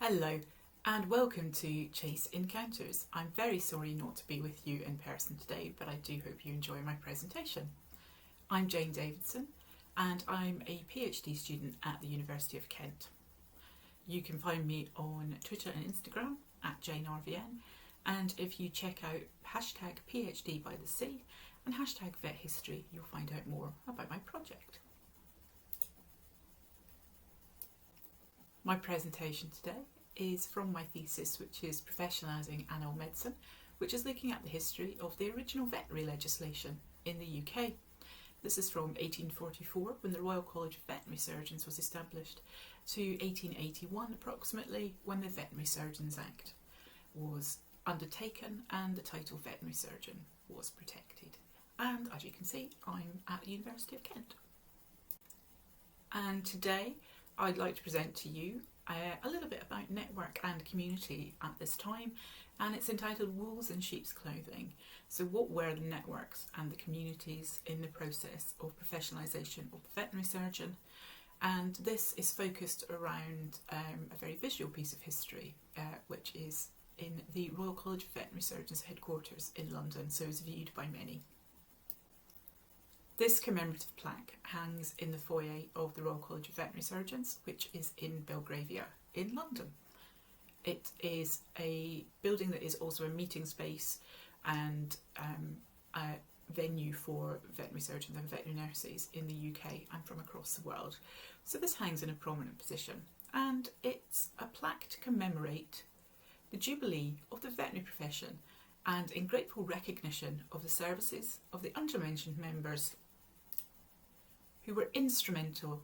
Hello and welcome to Chase Encounters. I'm very sorry not to be with you in person today, but I do hope you enjoy my presentation. I'm Jane Davidson and I'm a PhD student at the University of Kent. You can find me on Twitter and Instagram at JaneRVN, and if you check out hashtag PhD by the Sea and hashtag Vet History, you'll find out more about my project. My presentation today is from my thesis, which is Professionalising Animal Medicine, which is looking at the history of the original veterinary legislation in the UK. This is from 1844, when the Royal College of Veterinary Surgeons was established, to 1881 approximately, when the Veterinary Surgeons Act was undertaken and the title veterinary surgeon was protected. And as you can see, I'm at the University of Kent. And today I'd like to present to you a little bit about network and community at this time, and it's entitled Wolves in Sheep's Clothing. So what were the networks and the communities in the process of professionalisation of the veterinary surgeon? And this is focused around a very visual piece of history, which is in the Royal College of Veterinary Surgeons headquarters in London, so is viewed by many. This commemorative plaque hangs in the foyer of the Royal College of Veterinary Surgeons, which is in Belgravia in London. It is a building that is also a meeting space and a venue for veterinary surgeons and veterinary nurses in the UK and from across the world. So this hangs in a prominent position, and it's a plaque to commemorate the jubilee of the veterinary profession and in grateful recognition of the services of the undermentioned members who were instrumental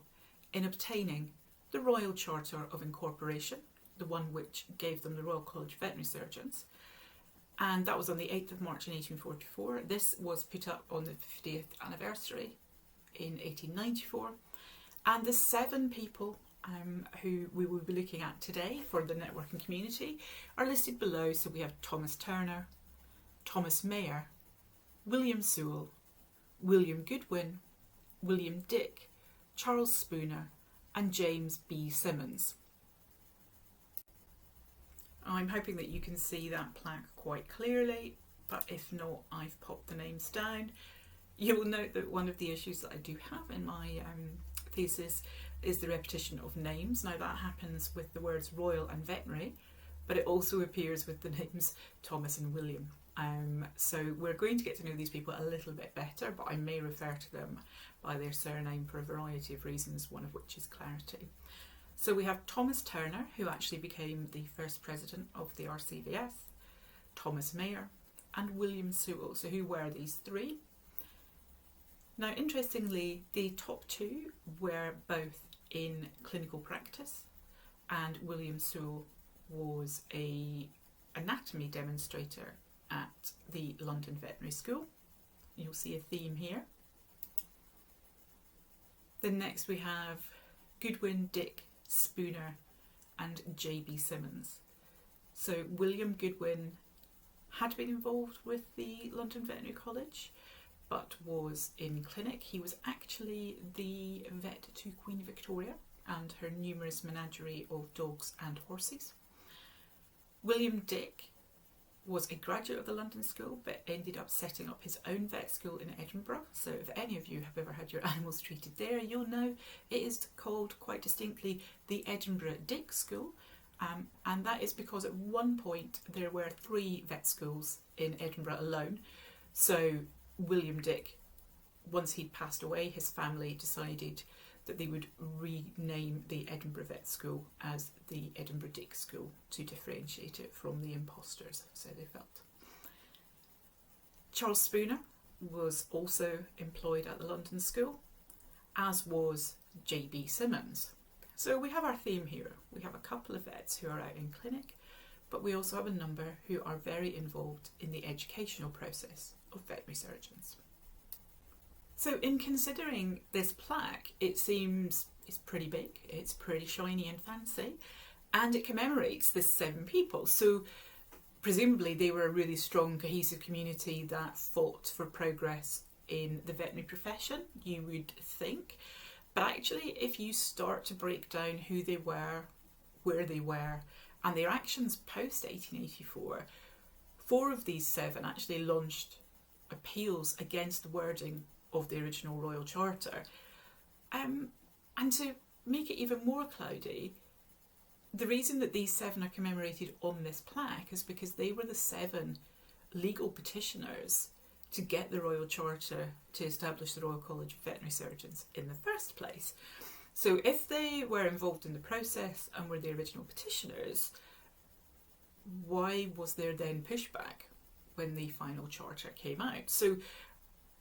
in obtaining the Royal Charter of Incorporation, the one which gave them the Royal College of Veterinary Surgeons, and that was on the 8th of March in 1844. This was put up on the 50th anniversary in 1894, and the 7 people who we will be looking at today for the networking community are listed below. So we have Thomas Turner, Thomas Mayer, William Sewell, William Goodwin, William Dick, Charles Spooner and James B. Simmons. I'm hoping that you can see that plaque quite clearly, but if not, I've popped the names down. You will note that one of the issues that I do have in my thesis is the repetition of names. Now that happens with the words royal and veterinary, but it also appears with the names Thomas and William. So we're going to get to know these people a little bit better, but I may refer to them by their surname for a variety of reasons, one of which is clarity. So we have Thomas Turner, who actually became the first president of the RCVS, Thomas Mayer and William Sewell. So who were these 3? Now interestingly, the top 2 were both in clinical practice, and William Sewell was an anatomy demonstrator at the London Veterinary School. You'll see a theme here. Then next we have Goodwin, Dick, Spooner and J.B. Simmons. So William Goodwin had been involved with the London Veterinary College, but was in clinic. He was actually the vet to Queen Victoria and her numerous menagerie of dogs and horses. William Dick was a graduate of the London School, but ended up setting up his own vet school in Edinburgh. So if any of you have ever had your animals treated there, you'll know it is called quite distinctly the Edinburgh Dick School. And that is because at one point there were 3 vet schools in Edinburgh alone. So William Dick, once he'd passed away, his family decided that they would rename the Edinburgh Vet School as the Edinburgh Dick School to differentiate it from the imposters, so they felt. Charles Spooner was also employed at the London School, as was J.B. Simmons. So we have our theme here. We have a couple of vets who are out in clinic, but we also have a number who are very involved in the educational process of veterinary surgeons. So in considering this plaque, it seems it's pretty big, it's pretty shiny and fancy, and it commemorates the 7 people. So presumably they were a really strong, cohesive community that fought for progress in the veterinary profession, you would think. But actually, if you start to break down who they were, where they were, And their actions post 1884, 4 of these 7 actually launched appeals against the wording of the original Royal Charter. And to make it even more cloudy, the reason that these 7 are commemorated on this plaque is because they were the 7 legal petitioners to get the Royal Charter to establish the Royal College of Veterinary Surgeons in the first place. So if they were involved in the process and were the original petitioners, why was there then pushback when the final charter came out? So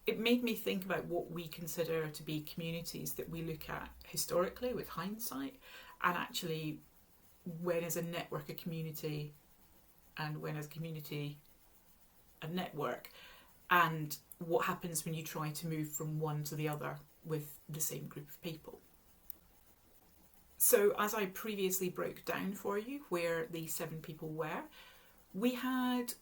it made me think about what we consider to be communities that we look at historically with hindsight, and actually when is a network a community and when is a community a network, and what happens when you try to move from one to the other with the same group of people. So as I previously broke down for you where these 7 people were, we had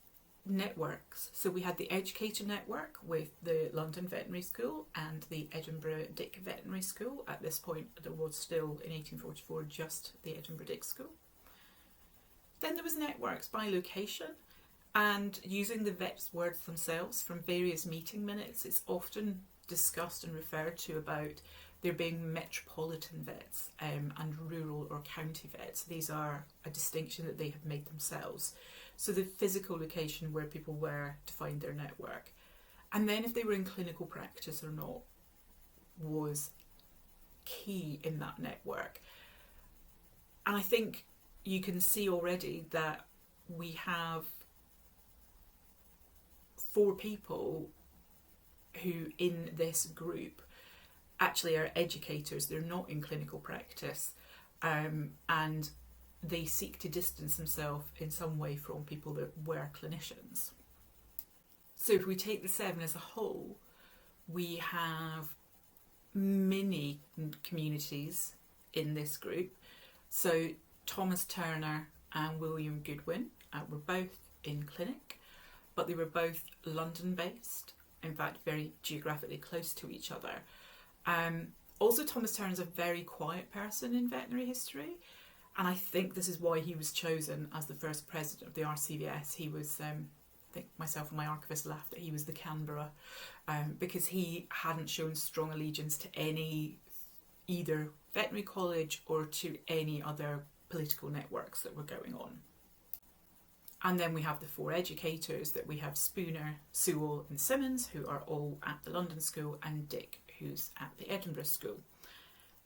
networks. So we had the Educator Network with the London Veterinary School and the Edinburgh Dick Veterinary School. At this point there was still, in 1844, just the Edinburgh Dick School. Then there was networks by location, and using the vets' words themselves from various meeting minutes, it's often discussed and referred to about there being metropolitan vets and rural or county vets. These are a distinction that they have made themselves. So the physical location where people were to find their network. And then if they were in clinical practice or not was key in that network. And I think you can see already that we have 4 people who in this group actually are educators. They're not in clinical practice, and they seek to distance themselves in some way from people that were clinicians. So if we take the 7 as a whole, we have many communities in this group. So Thomas Turner and William Goodwin were both in clinic, but they were both London based, in fact very geographically close to each other. Also, Thomas Turner is a very quiet person in veterinary history, and I think this is why he was chosen as the first president of the RCVS. He was, I think myself and my archivist laughed that he was the Canberra, because he hadn't shown strong allegiance to any either veterinary college or to any other political networks that were going on. And then we have the 4 educators that we have: Spooner, Sewell and Simmons, who are all at the London School, and Dick, who's at the Edinburgh School.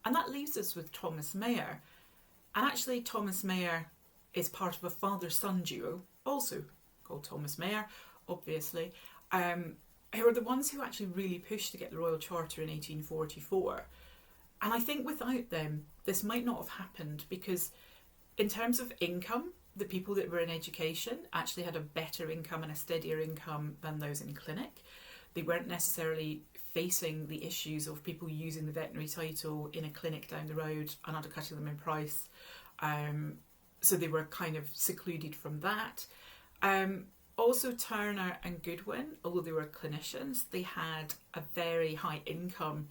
And that leaves us with Thomas Mayer. And actually Thomas Mayer is part of a father-son duo, also called Thomas Mayer, obviously, who are the ones who actually really pushed to get the Royal Charter in 1844. And I think without them, this might not have happened, because in terms of income, the people that were in education actually had a better income and a steadier income than those in clinic. They weren't necessarily facing the issues of people using the veterinary title in a clinic down the road and undercutting them in price. So they were kind of secluded from that. Also, Turner and Goodwin, although they were clinicians, they had a very high income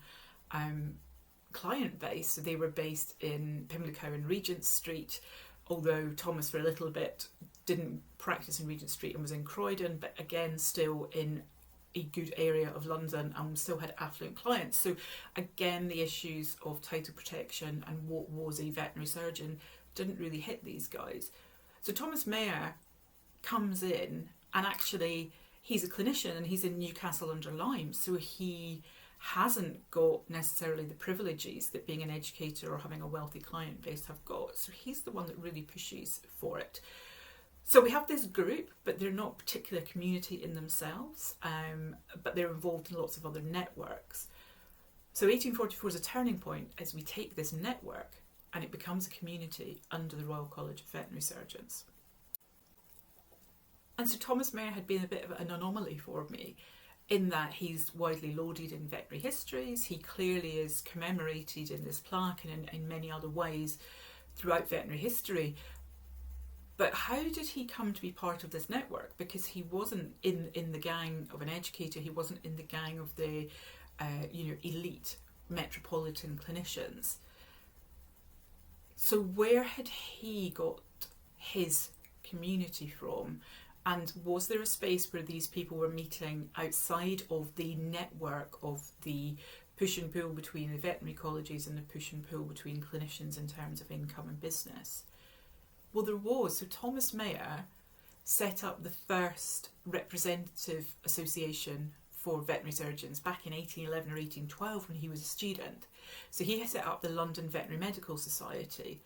client base. So they were based in Pimlico and Regent Street, although Thomas for a little bit didn't practice in Regent Street and was in Croydon, but again still in a good area of London and still had affluent clients. So again, the issues of title protection and what was a veterinary surgeon didn't really hit these guys. So Thomas Mayer comes in, and actually he's a clinician and he's in Newcastle under Lyme, so he hasn't got necessarily the privileges that being an educator or having a wealthy client base have got. So he's the one that really pushes for it. So we have this group, but they're not a particular community in themselves, but they're involved in lots of other networks. So 1844 is a turning point as we take this network and it becomes a community under the Royal College of Veterinary Surgeons. And so Thomas Mayer had been a bit of an anomaly for me, in that he's widely lauded in veterinary histories. He clearly is commemorated in this plaque and in many other ways throughout veterinary history. But how did he come to be part of this network? Because he wasn't in the gang of an educator. He wasn't in the gang of the elite metropolitan clinicians. So where had he got his community from? And was there a space where these people were meeting outside of the network of the push and pull between the veterinary colleges and the push and pull between clinicians in terms of income and business? Well, there was. So Thomas Mayer set up the first representative association for veterinary surgeons back in 1811 or 1812 when he was a student. So he set up the London Veterinary Medical Society,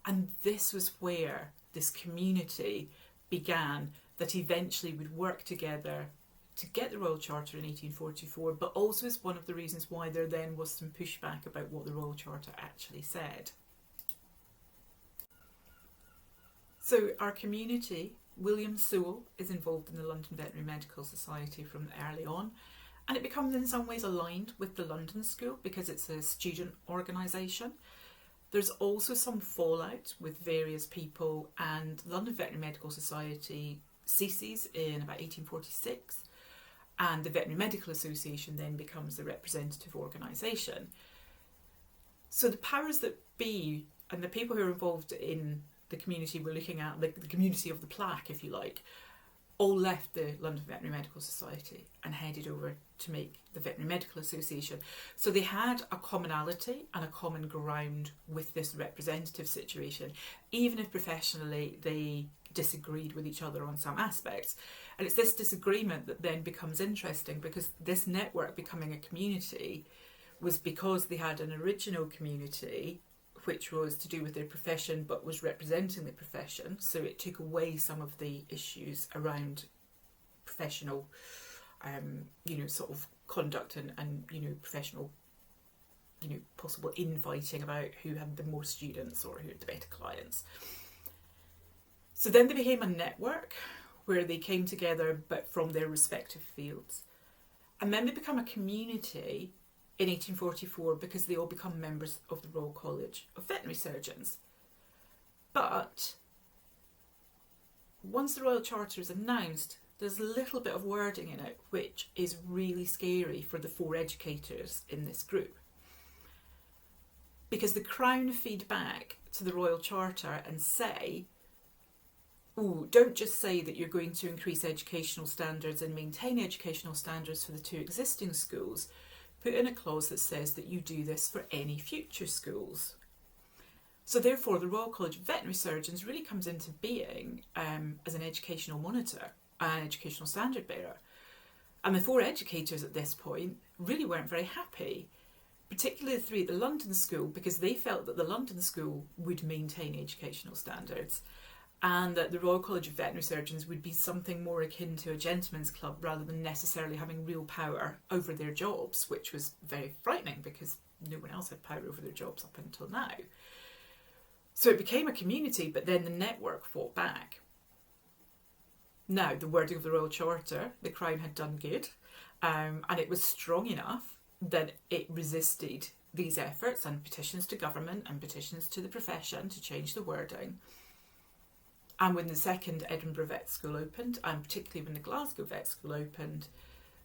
and this was where this community began that eventually would work together to get the Royal Charter in 1844, but also is one of the reasons why there then was some pushback about what the Royal Charter actually said. So our community, William Sewell is involved in the London Veterinary Medical Society from early on, and it becomes in some ways aligned with the London School because it's a student organisation. There's also some fallout with various people, and the London Veterinary Medical Society ceases in about 1846, and the Veterinary Medical Association then becomes the representative organisation. So the powers that be and the people who are involved in the community we're looking at, the community of the plaque, if you like, all left the London Veterinary Medical Society and headed over to make the Veterinary Medical Association. So they had a commonality and a common ground with this representative situation, even if professionally they disagreed with each other on some aspects. And it's this disagreement that then becomes interesting, because this network becoming a community was because they had an original community which was to do with their profession but was representing the profession, so it took away some of the issues around professional sort of conduct and professional possible infighting about who had the more students or who had the better clients. So then they became a network where they came together but from their respective fields, and then they become a community in 1844 because they all become members of the Royal College of Veterinary Surgeons. But once the Royal Charter is announced, there's a little bit of wording in it which is really scary for the 4 educators in this group, because the Crown feed back to the Royal Charter and say, "Ooh, don't just say that you're going to increase educational standards and maintain educational standards for the 2 existing schools. Put in a clause that says that you do this for any future schools." So therefore the Royal College of Veterinary Surgeons really comes into being as an educational monitor, an educational standard bearer. And the 4 educators at this point really weren't very happy, particularly the 3 at the London School, because they felt that the London School would maintain educational standards, and that the Royal College of Veterinary Surgeons would be something more akin to a gentleman's club rather than necessarily having real power over their jobs, which was very frightening because no one else had power over their jobs up until now. So it became a community, but then the network fought back. Now, the wording of the Royal Charter, the Crown had done good, and it was strong enough that it resisted these efforts and petitions to government and petitions to the profession to change the wording. And when the second Edinburgh Vet School opened, and particularly when the Glasgow Vet School opened,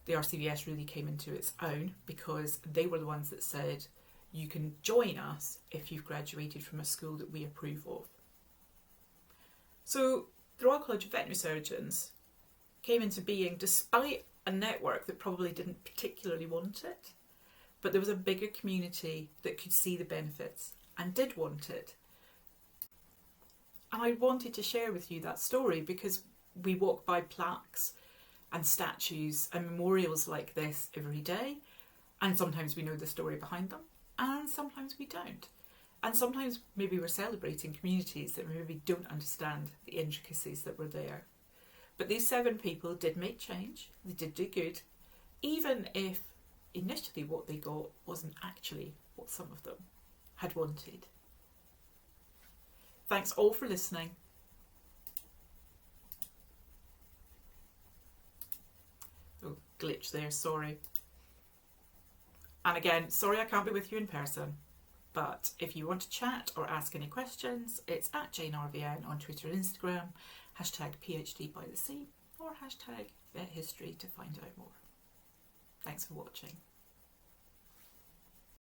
the RCVS really came into its own, because they were the ones that said, you can join us if you've graduated from a school that we approve of. So the Royal College of Veterinary Surgeons came into being despite a network that probably didn't particularly want it, but there was a bigger community that could see the benefits and did want it. And I wanted to share with you that story because we walk by plaques and statues and memorials like this every day, and sometimes we know the story behind them and sometimes we don't. And sometimes maybe we're celebrating communities that maybe don't understand the intricacies that were there. But these 7 people did make change, they did do good, even if initially what they got wasn't actually what some of them had wanted. Thanks all for listening. Oh, glitch there, sorry. And again, sorry I can't be with you in person, but if you want to chat or ask any questions, it's at JaneRVN on Twitter and Instagram, #PhD by the Sea, or #VetHistory to find out more. Thanks for watching.